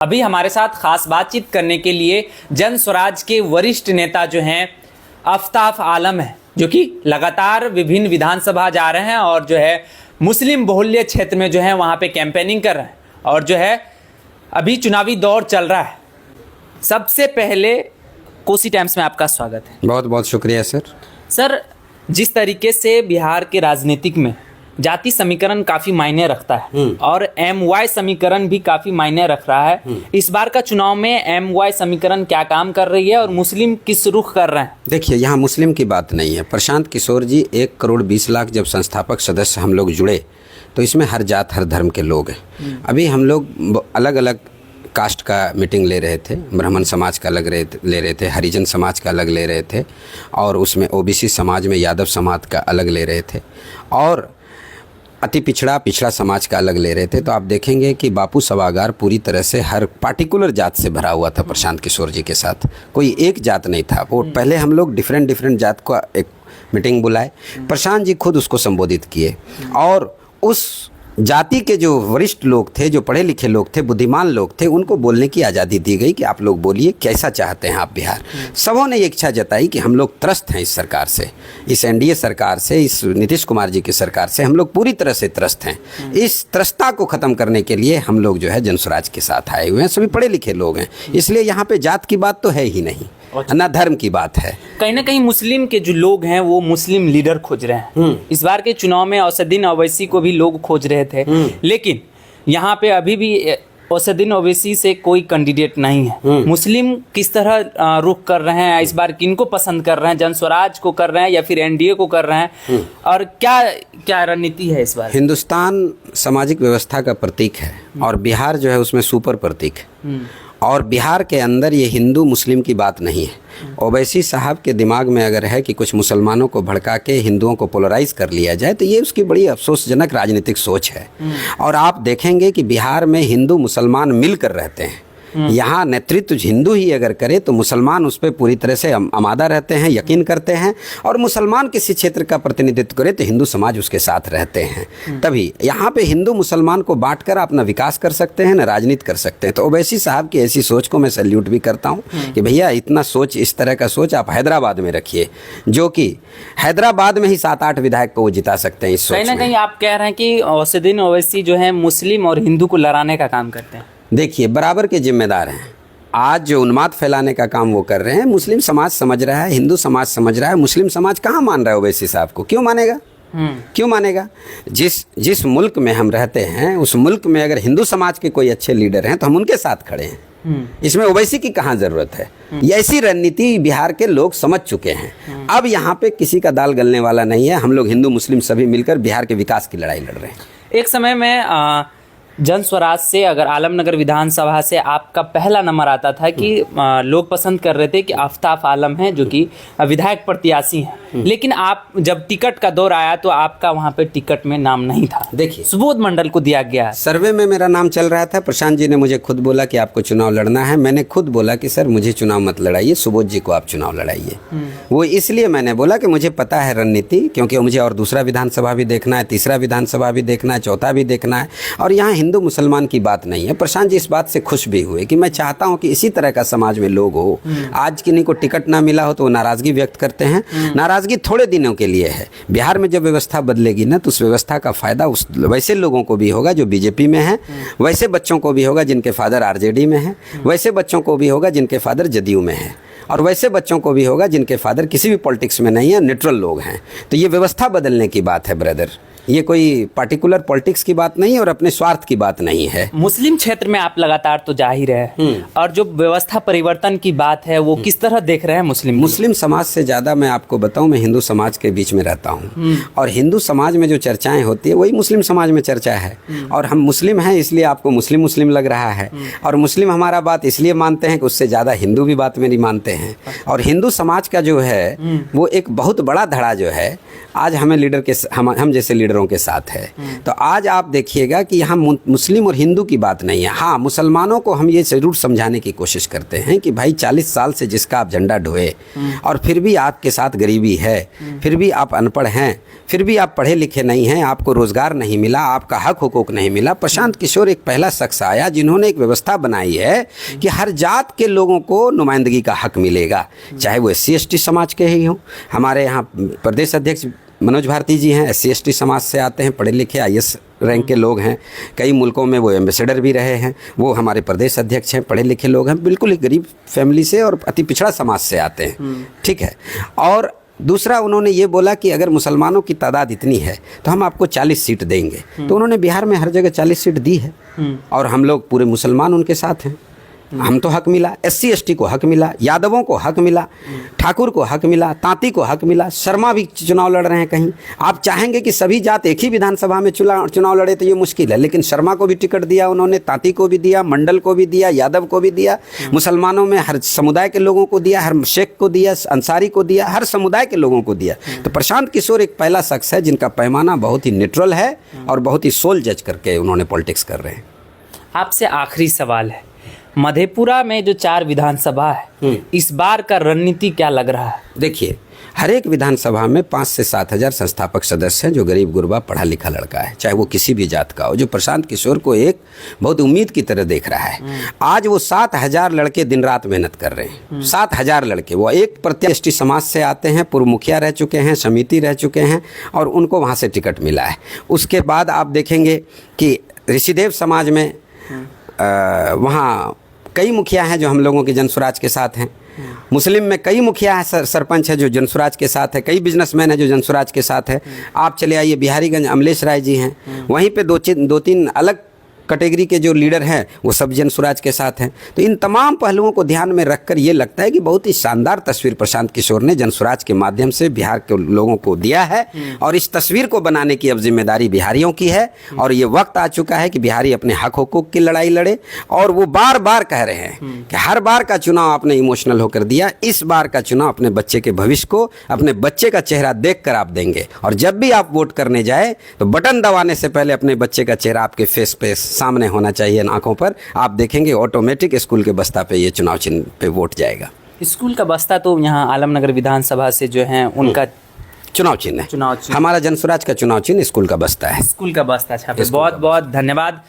अभी हमारे साथ खास बातचीत करने के लिए जन स्वराज के वरिष्ठ नेता जो हैं आफ्ताब आलम है, जो कि लगातार विभिन्न विधानसभा जा रहे हैं और जो है मुस्लिम बहुल्य क्षेत्र में जो है वहाँ पे कैंपेनिंग कर रहे हैं और जो है अभी चुनावी दौर चल रहा है। सबसे पहले कोसी टाइम्स में आपका स्वागत है। बहुत बहुत शुक्रिया सर। जिस तरीके से बिहार के राजनीतिक में जाति समीकरण काफी मायने रखता है और MY समीकरण भी काफी मायने रख रहा है, इस बार का चुनाव में MY समीकरण क्या काम कर रही है और मुस्लिम किस रुख कर रहे हैं? देखिए, यहाँ मुस्लिम की बात नहीं है। प्रशांत किशोर जी 1 करोड़ 20 लाख जब संस्थापक सदस्य हम लोग जुड़े तो इसमें हर जात हर धर्म के लोग हैं। अभी हम लोग अलग अलग कास्ट का मीटिंग ले रहे थे, ब्राह्मण समाज का अलग ले रहे थे, हरिजन समाज का अलग ले रहे थे और उसमें OBC समाज में यादव समाज का अलग ले रहे थे और अति पिछड़ा समाज का अलग ले रहे थे। तो आप देखेंगे कि बापू सभागार पूरी तरह से हर पार्टिकुलर जात से भरा हुआ था। प्रशांत किशोर जी के साथ कोई एक जात नहीं था। वो पहले हम लोग डिफरेंट जात का एक मीटिंग बुलाए, प्रशांत जी खुद उसको संबोधित किए और उस जाति के जो वरिष्ठ लोग थे, जो पढ़े लिखे लोग थे, बुद्धिमान लोग थे, उनको बोलने की आज़ादी दी गई कि आप लोग बोलिए कैसा चाहते हैं आप बिहार। सबों ने ये इच्छा जताई कि हम लोग त्रस्त हैं इस सरकार से, इस NDA सरकार से, इस नीतीश कुमार जी की सरकार से हम लोग पूरी तरह से त्रस्त हैं। इस त्रस्ता को ख़त्म करने के लिए हम लोग जो है जनस्वराज के साथ आए हुए हैं। सभी पढ़े लिखे लोग हैं, इसलिए यहाँ पे जात की बात तो है ही नहीं, ना धर्म की बात है। कहीं ना कहीं मुस्लिम के जो लोग हैं वो मुस्लिम लीडर खोज रहे हैं। इस बार के चुनाव में असदुद्दीन ओवैसी को भी लोग खोज रहे थे, लेकिन यहाँ पे अभी भी असदुद्दीन ओवैसी से कोई कैंडिडेट नहीं है। मुस्लिम किस तरह रुख कर रहे हैं इस बार, किनको पसंद कर रहे हैं? जनस्वराज को कर रहे हैं या फिर NDA को कर रहे हैं? और क्या क्या रणनीति है इस बार? हिंदुस्तान सामाजिक व्यवस्था का प्रतीक है और बिहार जो है उसमें सुपर प्रतीक है और बिहार के अंदर ये हिंदू मुस्लिम की बात नहीं है। ओवैसी साहब के दिमाग में अगर है कि कुछ मुसलमानों को भड़का के हिंदुओं को पोलराइज कर लिया जाए तो ये उसकी बड़ी अफसोसजनक राजनीतिक सोच है। और आप देखेंगे कि बिहार में हिंदू मुसलमान मिलकर रहते हैं। यहाँ नेतृत्व हिंदू ही अगर करे तो मुसलमान उस पर पूरी तरह से आमादा रहते हैं, यकीन करते हैं और मुसलमान किसी क्षेत्र का प्रतिनिधित्व करे तो हिंदू समाज उसके साथ रहते हैं। तभी यहाँ पे हिंदू मुसलमान को बांटकर अपना विकास कर सकते हैं, न राजनीति कर सकते हैं। तो ओवैसी साहब की ऐसी सोच को मैं सैल्यूट भी करता हूँ कि भैया इतना सोच, इस तरह का सोच आप हैदराबाद में रखिए, जो कि हैदराबाद में ही 7-8 विधायक को वो जिता सकते हैं। इस सोच कहीं ना कहीं आप कह रहे हैं कि असदुद्दीन ओवैसी जो है मुस्लिम और हिंदू को लड़ाने का काम करते हैं। देखिए, बराबर के जिम्मेदार हैं। आज जो उन्माद फैलाने का काम वो कर रहे हैं, मुस्लिम समाज समझ रहा है, हिंदू समाज समझ रहा है। मुस्लिम समाज कहाँ मान रहा है ओवैसी साहब को? क्यों मानेगा? क्यों मानेगा? जिस मुल्क में हम रहते हैं उस मुल्क में अगर हिंदू समाज के कोई अच्छे लीडर हैं तो हम उनके साथ खड़े हैं। इसमें ओवैसी की कहाँ जरूरत है? ये ऐसी रणनीति बिहार के लोग समझ चुके हैं। अब यहाँ पे किसी का दाल गलने वाला नहीं है। हम लोग हिंदू मुस्लिम सभी मिलकर बिहार के विकास की लड़ाई लड़ रहे हैं। एक समय में जन स्वराज से अगर आलमनगर विधानसभा से आपका पहला नंबर आता था कि लोग पसंद कर रहे थे कि आफ्ताब आलम हैं जो कि विधायक प्रत्याशी हैं, लेकिन आप जब टिकट का दौर आया तो आपका वहां पे टिकट में नाम नहीं था। देखिए, सुबोध मंडल को दिया गया। सर्वे में मेरा नाम चल रहा था। प्रशांत जी ने मुझे खुद बोला कि आपको चुनाव लड़ना है। मैंने खुद बोला कि सर मुझे चुनाव मत लड़ाइए, सुबोध जी को आप चुनाव लड़ाइए। वो इसलिए मैंने बोला कि मुझे पता है रणनीति, क्योंकि मुझे और दूसरा विधानसभा भी देखना है, तीसरा विधानसभा भी देखना है, चौथा भी देखना है और यहाँ हिंदू मुसलमान की बात नहीं है। प्रशांत जी इस बात से खुश भी हुए कि मैं चाहता हूं कि इसी तरह का समाज में लोग हो। आज किन्हीं को टिकट ना मिला हो तो वो नाराजगी व्यक्त करते हैं। नाराजगी थोड़े दिनों के लिए है। बिहार में जब व्यवस्था बदलेगी ना तो उस व्यवस्था का फायदा उस वैसे लोगों को भी होगा जो BJP में है, वैसे बच्चों को भी होगा जिनके फादर RJD में है, वैसे बच्चों को भी होगा जिनके फादर जदयू में है और वैसे बच्चों को भी होगा जिनके फादर किसी भी पॉलिटिक्स में नहीं है, न्यूट्रल लोग हैं। तो ये व्यवस्था बदलने की बात है ब्रदर, ये कोई पार्टिकुलर पॉलिटिक्स की बात नहीं है और अपने स्वार्थ की बात नहीं है। मुस्लिम क्षेत्र में आप लगातार तो जा ही रहे हैं और जो व्यवस्था परिवर्तन की बात है वो किस तरह देख रहे हैं? मुस्लिम समाज से ज़्यादा मैं आपको बताऊं, मैं हिंदू समाज के बीच में रहता हूं और हिंदू समाज में जो चर्चाएं होती है वही मुस्लिम समाज में चर्चा है। और हम मुस्लिम हैं इसलिए आपको मुस्लिम लग रहा है और मुस्लिम हमारा बात इसलिए मानते हैं कि उससे ज़्यादा हिंदू भी बात मेरी मानते हैं। और हिंदू समाज का जो है वो एक बहुत बड़ा धड़ा जो है आज हमें लीडर के हम जैसे लीडरों लीडरों के साथ है। तो आज आप देखिएगा कि यहाँ मुस्लिम और हिंदू की बात नहीं है। हाँ, मुसलमानों को हम ये ज़रूर समझाने की कोशिश करते हैं कि भाई 40 साल से जिसका आप झंडा ढोए और फिर भी आपके साथ गरीबी है, फिर भी आप अनपढ़ हैं, फिर भी आप पढ़े लिखे नहीं हैं, आपको रोज़गार नहीं मिला, आपका हक हुकूक नहीं मिला। प्रशांत किशोर एक पहला शख्स आया जिन्होंने एक व्यवस्था बनाई है कि हर जात के लोगों को नुमाइंदगी का हक मिलेगा, चाहे वो SC ST समाज के ही हों। हमारे यहाँ प्रदेश अध्यक्ष मनोज भारती जी हैं, SC ST समाज से आते हैं, पढ़े लिखे IAS रैंक के लोग हैं। कई मुल्कों में वो एम्बेसडर भी रहे हैं। वो हमारे प्रदेश अध्यक्ष हैं, पढ़े लिखे लोग हैं, बिल्कुल एक गरीब फैमिली से और अति पिछड़ा समाज से आते हैं। ठीक है। और दूसरा उन्होंने ये बोला कि अगर मुसलमानों की तादाद इतनी है तो हम आपको 40 सीट देंगे। तो उन्होंने बिहार में हर जगह 40 सीट दी है और हम लोग पूरे मुसलमान उनके साथ हैं। हम तो हक मिला, SC ST को हक मिला, यादवों को हक मिला, ठाकुर को हक मिला, तांती को हक मिला, शर्मा भी चुनाव लड़ रहे हैं। कहीं आप चाहेंगे कि सभी जात एक ही विधानसभा में चुनाव लड़े तो ये मुश्किल है, लेकिन शर्मा को भी टिकट दिया उन्होंने, तांती को भी दिया, मंडल को भी दिया, यादव को भी दिया, मुसलमानों में हर समुदाय के लोगों को दिया, हर शेख को दिया, अंसारी को दिया, हर समुदाय के लोगों को दिया। तो प्रशांत किशोर एक पहला शख्स है जिनका पैमाना बहुत ही न्यूट्रल है और बहुत ही सोल जज करके उन्होंने पॉलिटिक्स कर रहे हैं। आपसे आखिरी सवाल है, मधेपुरा में जो 4 विधानसभा है, इस बार का रणनीति क्या लग रहा है? देखिए, हर एक विधानसभा में 5 से 7 हज़ार संस्थापक सदस्य हैं जो गरीब गुरबा पढ़ा लिखा लड़का है, चाहे वो किसी भी जात का हो, जो प्रशांत किशोर को एक बहुत उम्मीद की तरह देख रहा है। आज वो 7,000 लड़के दिन रात मेहनत कर रहे हैं। 7,000 लड़के, वो एक प्रत्याशी समाज से आते हैं, पूर्व मुखिया रह चुके हैं, समिति रह चुके हैं और उनको वहाँ से टिकट मिला है। उसके बाद आप देखेंगे कि ऋषिदेव समाज में वहाँ कई मुखिया हैं जो हम लोगों के जनसुराज के साथ हैं। मुस्लिम में कई मुखिया हैं, सरपंच है जो जनसुराज के साथ है, कई बिजनेसमैन हैं जो जनसुराज के साथ है। आप चले आइए बिहारीगंज, अमलेश राय जी हैं, वहीं पे 2-3 अलग कैटेगरी के जो लीडर हैं वो सब जनसुराज के साथ हैं। तो इन तमाम पहलुओं को ध्यान में रखकर ये लगता है कि बहुत ही शानदार तस्वीर प्रशांत किशोर ने जनसुराज के माध्यम से बिहार के लोगों को दिया है और इस तस्वीर को बनाने की अब जिम्मेदारी बिहारियों की है। और ये वक्त आ चुका है कि बिहारी अपने हक हुकूक की लड़ाई लड़े। और वो बार बार कह रहे हैं कि हर बार का चुनाव आपने इमोशनल होकर दिया, इस बार का चुनाव अपने बच्चे के भविष्य को, अपने बच्चे का चेहरा देख कर आप देंगे। और जब भी आप वोट करने जाए तो बटन दबाने से पहले अपने बच्चे का चेहरा आपके फेस पे सामने होना चाहिए, आंखों पर। आप देखेंगे ऑटोमेटिक स्कूल के बस्ता पे ये चुनाव चिन्ह पे वोट जाएगा। स्कूल का बस्ता तो यहाँ आलमनगर विधानसभा से जो है उनका चुनाव चिन्ह है। हमारा जनसुराज का चुनाव चिन्ह स्कूल का बस्ता है। स्कूल का बस्ता छापे। बहुत बहुत धन्यवाद।